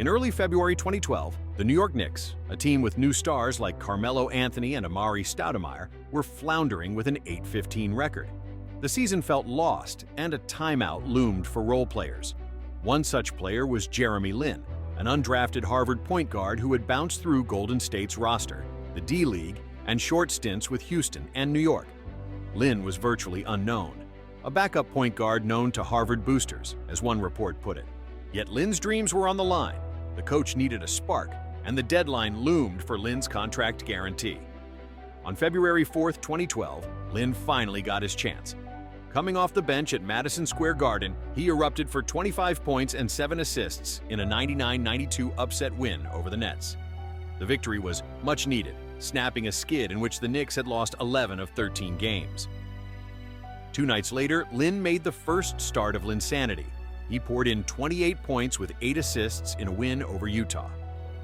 In early February 2012, the New York Knicks, a team with new stars like Carmelo Anthony and Amari Stoudemire, were floundering with an 8-15 record. The season felt lost, and a timeout loomed for role players. One such player was Jeremy Lin, an undrafted Harvard point guard who had bounced through Golden State's roster, the D-League, and short stints with Houston and New York. Lin was virtually unknown, a backup point guard known to Harvard boosters, as one report put it. Yet Lin's dreams were on the line. The coach needed a spark, and the deadline loomed for Lin's contract guarantee. On February 4, 2012, Lin finally got his chance. Coming off the bench at Madison Square Garden, he erupted for 25 points and 7 assists in a 99-92 upset win over the Nets. The victory was much needed, snapping a skid in which the Knicks had lost 11 of 13 games. 2 nights later, Lin made the first start of Linsanity. He poured in 28 points with 8 assists in a win over Utah.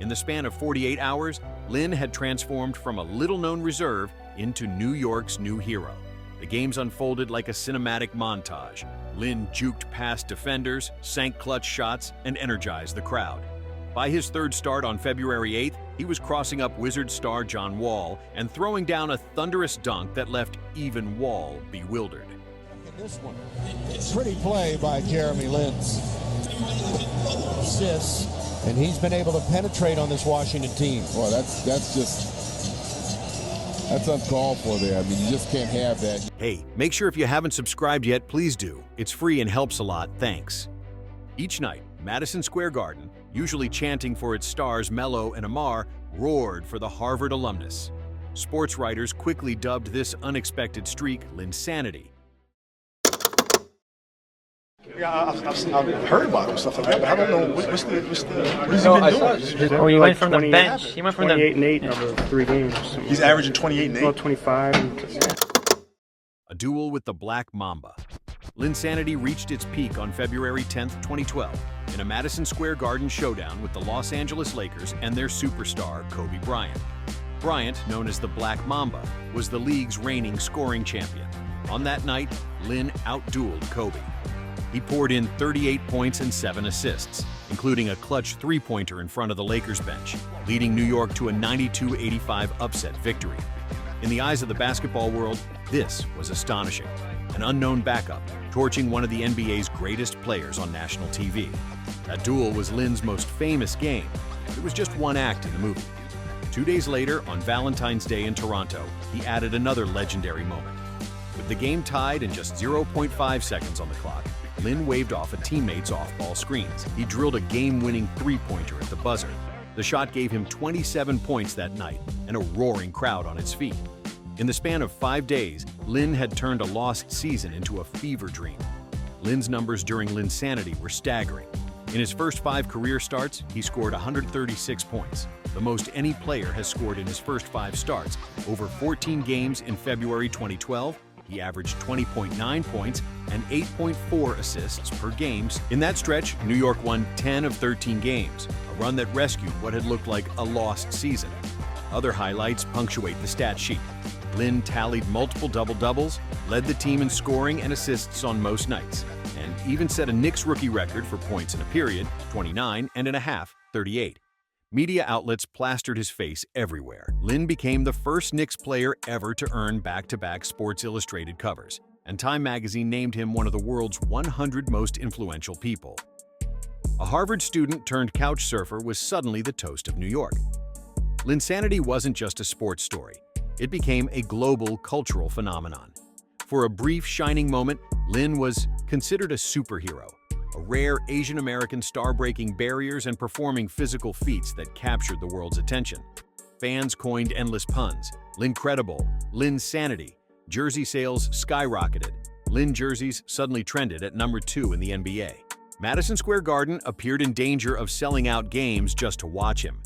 In the span of 48 hours, Lin had transformed from a little-known reserve into New York's new hero. The games unfolded like a cinematic montage. Lin juked past defenders, sank clutch shots, and energized the crowd. By his third start on February 8th, he was crossing up Wizards star John Wall and throwing down a thunderous dunk that left even Wall bewildered. This one, pretty play by Jeremy Lin. Assists, and he's been able to penetrate on this Washington team. Well, that's uncalled for there. I mean, you just can't have that. Hey, make sure if you haven't subscribed yet, please do. It's free and helps a lot. Thanks. Each night, Madison Square Garden, usually chanting for its stars Melo and Amar, roared for the Harvard alumnus. Sports writers quickly dubbed this unexpected streak Linsanity. Yeah, I've heard about him and stuff like that, but I don't know what he's been doing. Oh, he went from the bench. He went from 28 and 8 over 3 games. He's averaging 28 and 8. Well, 25. A duel with the Black Mamba. Linsanity reached its peak on February 10, 2012, in a Madison Square Garden showdown with the Los Angeles Lakers and their superstar, Kobe Bryant. Bryant, known as the Black Mamba, was the league's reigning scoring champion. On that night, Lin outdueled Kobe. He poured in 38 points and 7 assists, including a clutch three-pointer in front of the Lakers bench, leading New York to a 92-85 upset victory. In the eyes of the basketball world, this was astonishing. An unknown backup, torching one of the NBA's greatest players on national TV. That duel was Lin's most famous game, but it was just one act in the movie. 2 days later, on Valentine's Day in Toronto, he added another legendary moment. With the game tied and just 0.5 seconds on the clock, Lin waved off a teammate's off-ball screens. He drilled a game-winning three-pointer at the buzzer. The shot gave him 27 points that night and a roaring crowd on its feet. In the span of 5 days, Lin had turned a lost season into a fever dream. Lin's numbers during Linsanity were staggering. In his first 5 career starts, he scored 136 points, the most any player has scored in his first 5 starts. Over 14 games in February 2012, he averaged 20.9 points and 8.4 assists per game. In that stretch, New York won 10 of 13 games, a run that rescued what had looked like a lost season. Other highlights punctuate the stat sheet. Lin tallied multiple double-doubles, led the team in scoring and assists on most nights, and even set a Knicks rookie record for points in a period, 29 and a half, 38. Media outlets plastered his face everywhere. Lin became the first Knicks player ever to earn back-to-back Sports Illustrated covers, and Time magazine named him one of the world's 100 most influential people. A Harvard student turned couch surfer was suddenly the toast of New York. Linsanity wasn't just a sports story. It became a global cultural phenomenon. For a brief, shining moment, Lin was considered a superhero, a rare Asian American star breaking barriers and performing physical feats that captured the world's attention. Fans coined endless puns: Lincredible, Linsanity. Jersey sales skyrocketed. Lin jerseys suddenly trended at number 2 in the NBA. Madison Square Garden appeared in danger of selling out games just to watch him.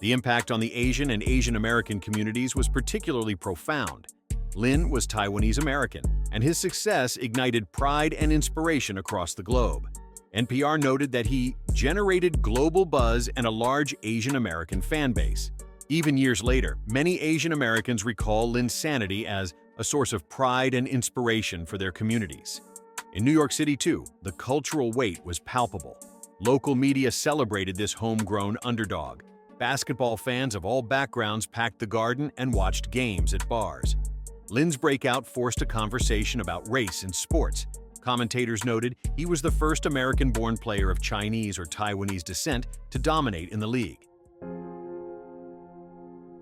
The impact on the Asian and Asian American communities was particularly profound. Lin was Taiwanese American, and his success ignited pride and inspiration across the globe. NPR noted that he generated global buzz and a large Asian American fan base. Even years later, many Asian Americans recall Linsanity as a source of pride and inspiration for their communities. In New York City, too, the cultural weight was palpable. Local media celebrated this homegrown underdog. Basketball fans of all backgrounds packed the Garden and watched games at bars. Lin's breakout forced a conversation about race in sports. Commentators noted he was the first American-born player of Chinese or Taiwanese descent to dominate in the league.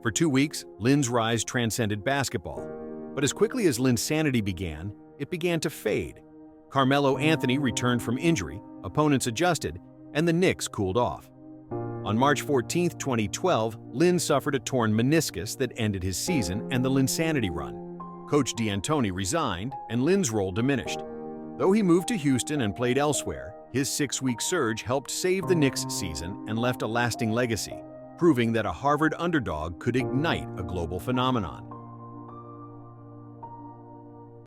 For 2 weeks, Lin's rise transcended basketball. But as quickly as Linsanity began, it began to fade. Carmelo Anthony returned from injury, opponents adjusted, and the Knicks cooled off. On March 14, 2012, Lin suffered a torn meniscus that ended his season and the Linsanity run. Coach D'Antoni resigned, and Lin's role diminished. Though he moved to Houston and played elsewhere, his 6-week surge helped save the Knicks' season and left a lasting legacy, proving that a Harvard underdog could ignite a global phenomenon.